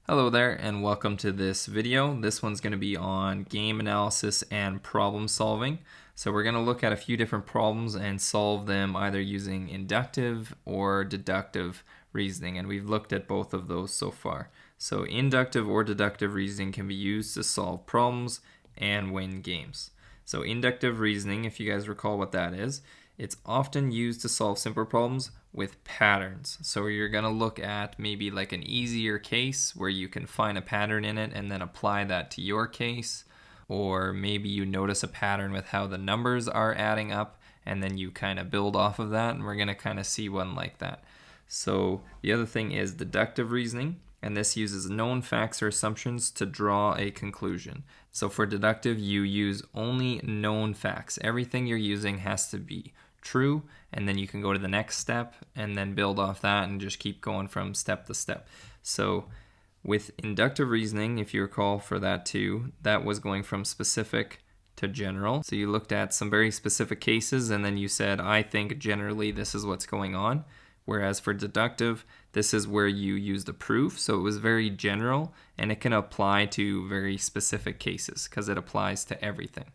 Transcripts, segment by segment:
Hello there and welcome to this video. This one's going to be on game analysis and problem solving. So we're going to look at a few different problems and solve them either using inductive or deductive reasoning, and we've looked at both of those so far. So inductive or deductive reasoning can be used to solve problems and win games. So inductive reasoning, if you guys recall what that is, it's often used to solve simple problems with patterns. So you're going to look at maybe like an easier case where you can find a pattern in it and then apply that to your case. Or maybe you notice a pattern with how the numbers are adding up and then you kind of build off of that, and we're going to kind of see one like that. So the other thing is deductive reasoning, and this uses known facts or assumptions to draw a conclusion. So for deductive, you use only known facts. Everything you're using has to be true, and then you can go to the next step and then build off that and just keep going from step to step. So with inductive reasoning, if you recall for that too, that was going from specific to general. So you looked at some very specific cases and then you said, I think generally this is what's going on. Whereas for deductive, this is where you use the proof. So it was very general and it can apply to very specific cases because it applies to everything.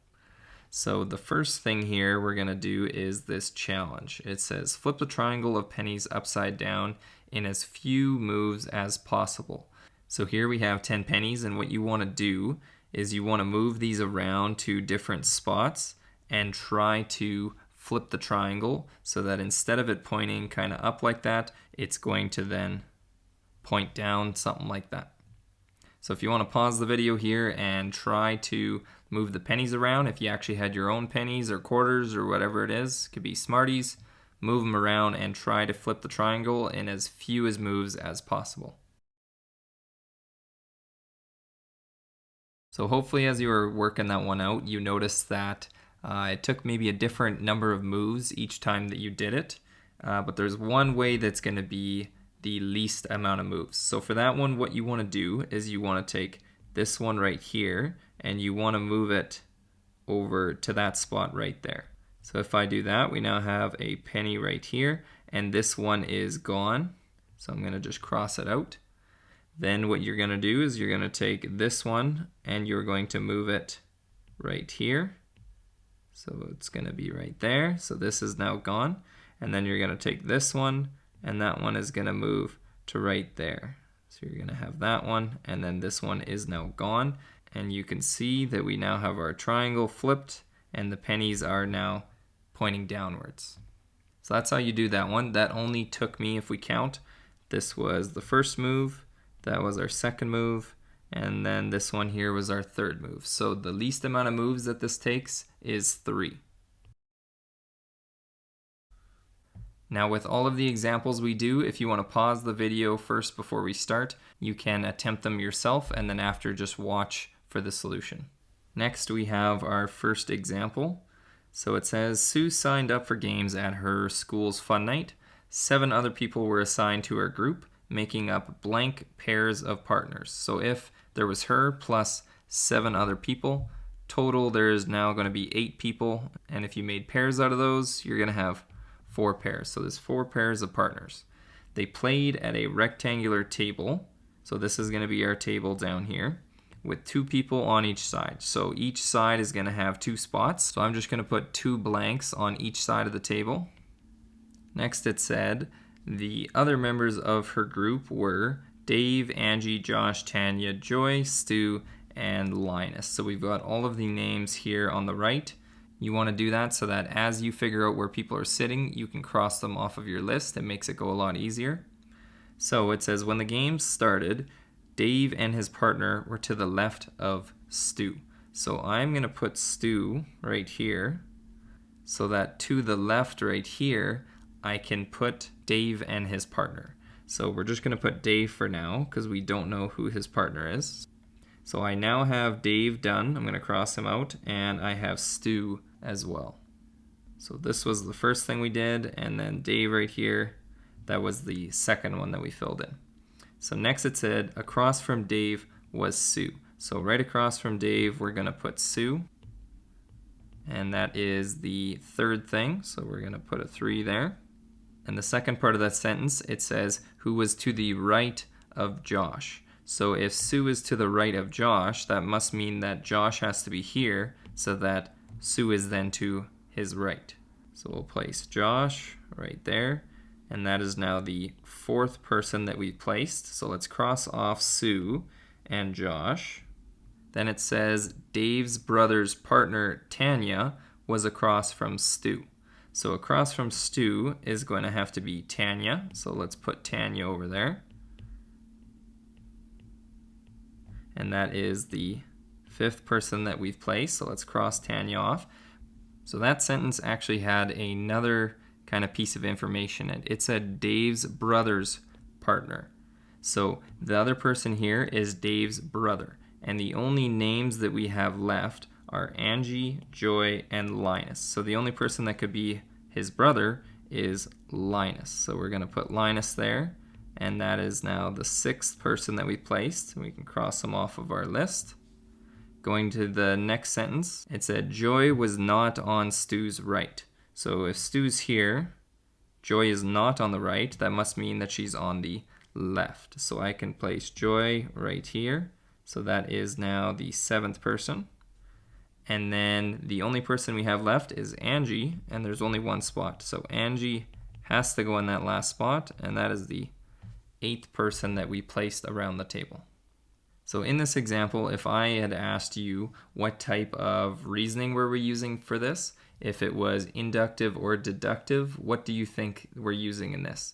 So the first thing here we're going to do is this challenge. It says flip the triangle of pennies upside down in as few moves as possible. So here we have 10 pennies, and what you want to do is you want to move these around to different spots and try to flip the triangle so that instead of it pointing kind of up like that, it's going to then point down, something like that. So if you want to pause the video here and try to move the pennies around, if you actually had your own pennies or quarters or whatever it is, it could be Smarties, move them around and try to flip the triangle in as few as moves as possible. So hopefully as you were working that one out, you noticed that it took maybe a different number of moves each time that you did it, but there's one way that's going to be the least amount of moves. So for that one, what you want to do is you want to take this one right here and you want to move it over to that spot right there. So if I do that, we now have a penny right here and this one is gone. So I'm going to just cross it out. Then what you're going to do is you're going to take this one and you're going to move it right here. So it's going to be right there. So this is now gone. And then you're going to take this one and that one is going to move to right there. So you're going to have that one, and then this one is now gone. And you can see that we now have our triangle flipped and the pennies are now pointing downwards. So that's how you do that one. That only took me, if we count, this was the first move, that was our second move, and then this one here was our third move. So the least amount of moves that this takes is 3. Now with all of the examples we do, if you want to pause the video first before we start, you can attempt them yourself and then after just watch for the solution. Next we have our first example. So it says, Sue signed up for games at her school's fun night. 7 other people were assigned to her group, making up blank pairs of partners. So if there was her plus 7 other people, total there is now going to be 8 people, and if you made pairs out of those, you're going to have 4 pairs. So there's 4 pairs of partners. They played at a rectangular table. So this is going to be our table down here with 2 people on each side. So each side is going to have 2 spots. So I'm just going to put 2 blanks on each side of the table. Next it said the other members of her group were Dave, Angie, Josh, Tanya, Joy, Stu, and Linus. So we've got all of the names here on the right. You want to do that so that as you figure out where people are sitting, you can cross them off of your list. It makes it go a lot easier. So it says, when the game started, Dave and his partner were to the left of Stu. So I'm going to put Stu right here so that to the left right here, I can put Dave and his partner. So we're just going to put Dave for now because we don't know who his partner is. So I now have Dave done. I'm going to cross him out, and I have Stu as well. So this was the first thing we did, and then Dave right here, that was the second one that we filled in. So next it said across from Dave was Sue. So right across from Dave, we're going to put Sue. And that is the third thing. So we're going to put a 3 there. And the second part of that sentence, it says, who was to the right of Josh. So if Sue is to the right of Josh, that must mean that Josh has to be here so that Sue is then to his right. So we'll place Josh right there. And that is now the fourth person that we placed. So let's cross off Sue and Josh. Then it says Dave's brother's partner, Tanya, was across from Stu. So across from Stu is going to have to be Tanya. So let's put Tanya over there. And that is the fifth person that we've placed. So let's cross Tanya off. So that sentence actually had another kind of piece of information in it. It said Dave's brother's partner. So the other person here is Dave's brother. And the only names that we have left are Angie, Joy, and Linus. So the only person that could be his brother is Linus. So we're going to put Linus there. And that is now the sixth person that we placed. We can cross them off of our list. Going to the next sentence, it said Joy was not on Stu's right. So if Stu's here, Joy is not on the right. That must mean that she's on the left. So I can place Joy right here. So that is now the seventh person. And then the only person we have left is Angie, and there's only one spot. So Angie has to go in that last spot, and that is the eighth person that we placed around the table. So in this example, if I had asked you what type of reasoning were we using for this, if it was inductive or deductive, what do you think we're using in this?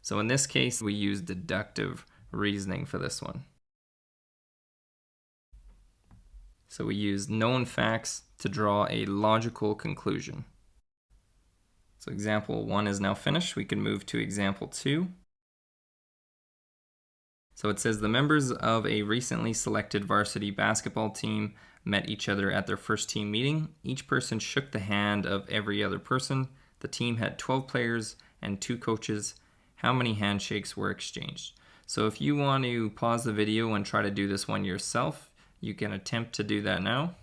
So in this case, we use deductive reasoning for this one. So we use known facts to draw a logical conclusion. So example 1 is now finished. We can move to example 2. So it says the members of a recently selected varsity basketball team met each other at their first team meeting. Each person shook the hand of every other person. The team had 12 players and 2 coaches. How many handshakes were exchanged? So if you want to pause the video and try to do this one yourself, you can attempt to do that now.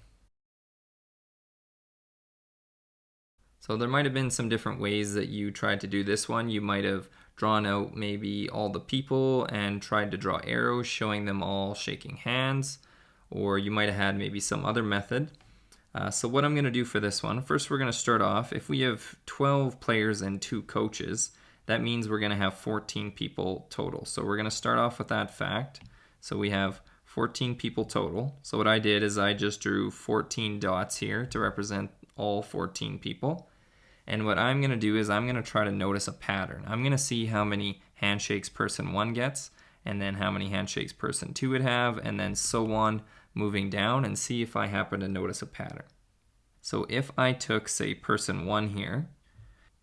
So there might have been some different ways that you tried to do this one. You might have drawn out maybe all the people and tried to draw arrows showing them all shaking hands, or you might have had maybe some other method. So what I'm going to do for this one, first we're going to start off, if we have 12 players and 2 coaches, that means we're going to have 14 people total. So we're going to start off with that fact. So we have 14 people total. So what I did is I just drew 14 dots here to represent all 14 people. And what I'm going to do is I'm going to try to notice a pattern. I'm going to see how many handshakes person 1 gets, and then how many handshakes person 2 would have, and then so on, moving down, and see if I happen to notice a pattern. So if I took, say, person 1 here,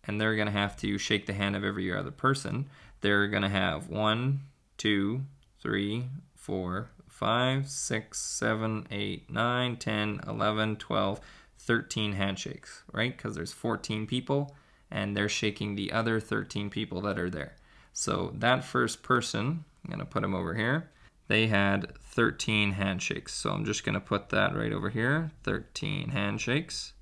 and they're going to have to shake the hand of every other person, they're going to have 1, 2, 3, 4, 5, 6, 7, 8, 9, 10, 11, 12, 13 handshakes, right? Because there's 14 people and they're shaking the other 13 people that are there. So that first person, I'm going to put them over here, they had 13 handshakes. So I'm just going to put that right over here, 13 handshakes.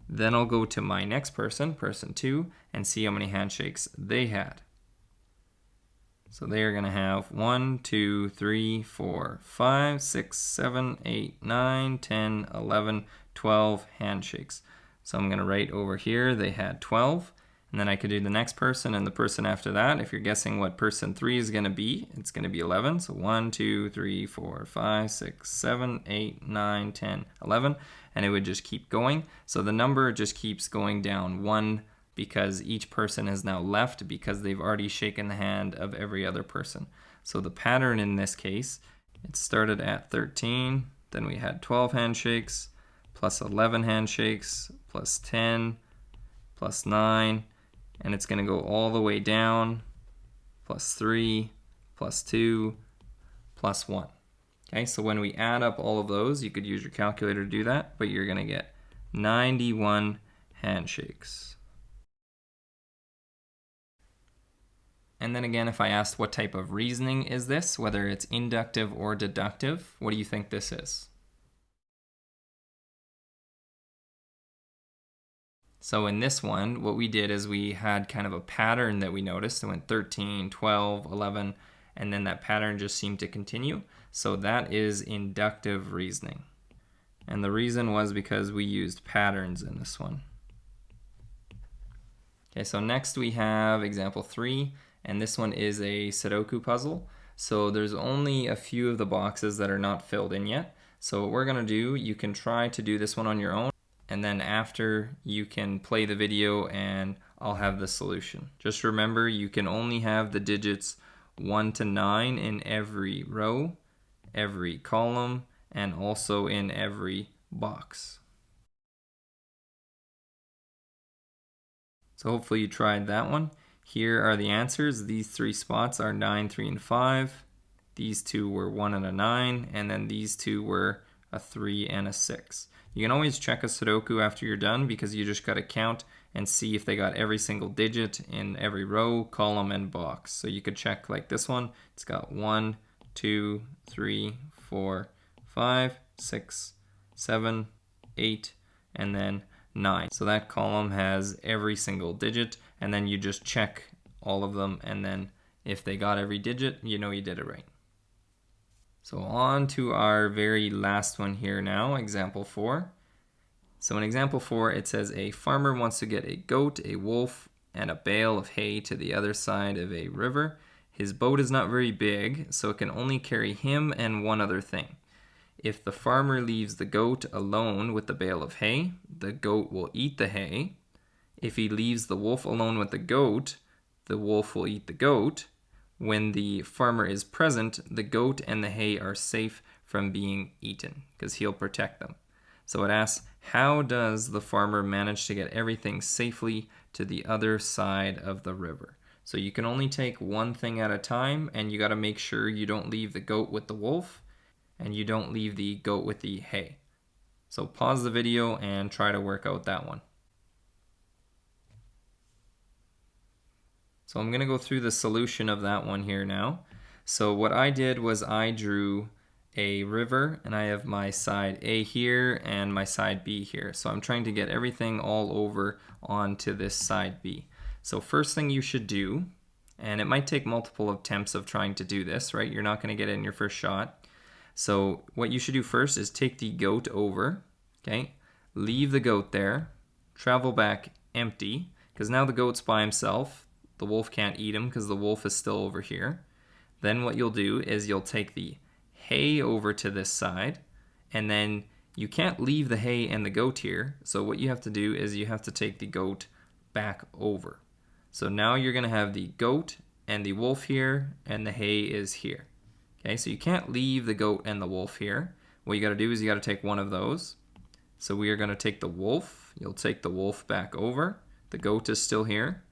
Then I'll go to my next person, person 2, and see how many handshakes they had. So they are going to have 1, 2, 3, 4, 5, 6, 7, 8, 9, 10, 11, 12 handshakes. So I'm going to write over here they had 12. And then I could do the next person and the person after that. If you're guessing what person 3 is going to be, it's going to be 11. So 1, 2, 3, 4, 5, 6, 7, 8, 9, 10, 11. And it would just keep going. So the number just keeps going down 1 because each person is now left because they've already shaken the hand of every other person. So the pattern in this case, it started at 13, then we had 12 handshakes, plus 11 handshakes, plus 10, plus 9, and it's going to go all the way down, plus 3, plus 2, plus 1. Okay, so when we add up all of those, you could use your calculator to do that, but you're going to get 91 handshakes. And then again, if I asked what type of reasoning is this, whether it's inductive or deductive, what do you think this is? So in this one, what we did is we had kind of a pattern that we noticed. It went 13, 12, 11, and then that pattern just seemed to continue. So that is inductive reasoning. And the reason was because we used patterns in this one. Okay, so next we have example 3, and this one is a Sudoku puzzle. So there's only a few of the boxes that are not filled in yet. So what we're gonna do, you can try to do this one on your own, and then after you can play the video and I'll have the solution. Just remember, you can only have the digits 1 to 9 in every row, every column, and also in every box. So hopefully you tried that one. Here are the answers. These 3 spots are 9, 3, and 5. These 2 were 1 and a 9, and then these 2 were a 3 and a 6. You can always check a Sudoku after you're done because you just got to count and see if they got every single digit in every row, column, and box. So you could check like this one. It's got 1, 2, 3, 4, 5, 6, 7, 8, and then 9. So that column has every single digit, and then you just check all of them, and then if they got every digit, you know you did it right. So on to our very last one here now, example 4. So in example 4, it says a farmer wants to get a goat, a wolf, and a bale of hay to the other side of a river. His boat is not very big, so it can only carry him and one other thing. If the farmer leaves the goat alone with the bale of hay, the goat will eat the hay. If he leaves the wolf alone with the wolf will eat the goat. When the farmer is present, the goat and the hay are safe from being eaten because he'll protect them. So it asks, how does the farmer manage to get everything safely to the other side of the river? So you can only take one thing at a time, and you got to make sure you don't leave the goat with the wolf and you don't leave the goat with the hay. So pause the video and try to work out that one. So I'm going to go through the solution of that one here now. So what I did was I drew a river, and I have my side A here and my side B here. So I'm trying to get everything all over onto this side B. So first thing you should do, and it might take multiple attempts of trying to do this, right? You're not going to get it in your first shot. So what you should do first is take the goat over, okay? Leave the goat there, travel back empty, because now the goat's by himself. The wolf can't eat him because the wolf is still over here. Then what you'll do is you'll take the hay over to this side, and then you can't leave the hay and the goat here. So what you have to do is you have to take the goat back over. So now you're going to have the goat and the wolf here, and the hay is here. Okay, so you can't leave the goat and the wolf here. What you got to do is you got to take one of those. So we are going to take the wolf. You'll take the wolf back over. The goat is still here.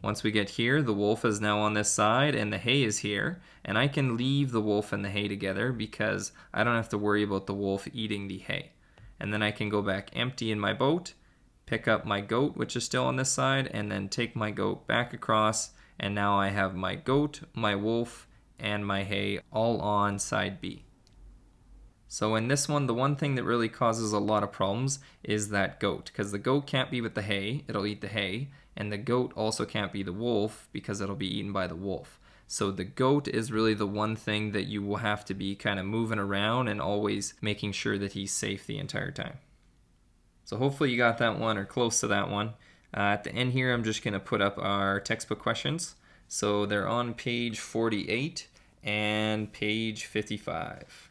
Once we get here, the wolf is now on this side and the hay is here, and I can leave the wolf and the hay together because I don't have to worry about the wolf eating the hay. And then I can go back empty in my boat, pick up my goat, which is still on this side, and then take my goat back across, and now I have my goat, my wolf, and my hay all on side B. So in this one, the one thing that really causes a lot of problems is that goat, because the goat can't be with the hay, it'll eat the hay, and the goat also can't be the wolf because it'll be eaten by the wolf. So the goat is really the one thing that you will have to be kind of moving around and always making sure that he's safe the entire time. So hopefully you got that one or close to that one. At the end here, I'm just going to put up our textbook questions. So they're on page 48 and page 55.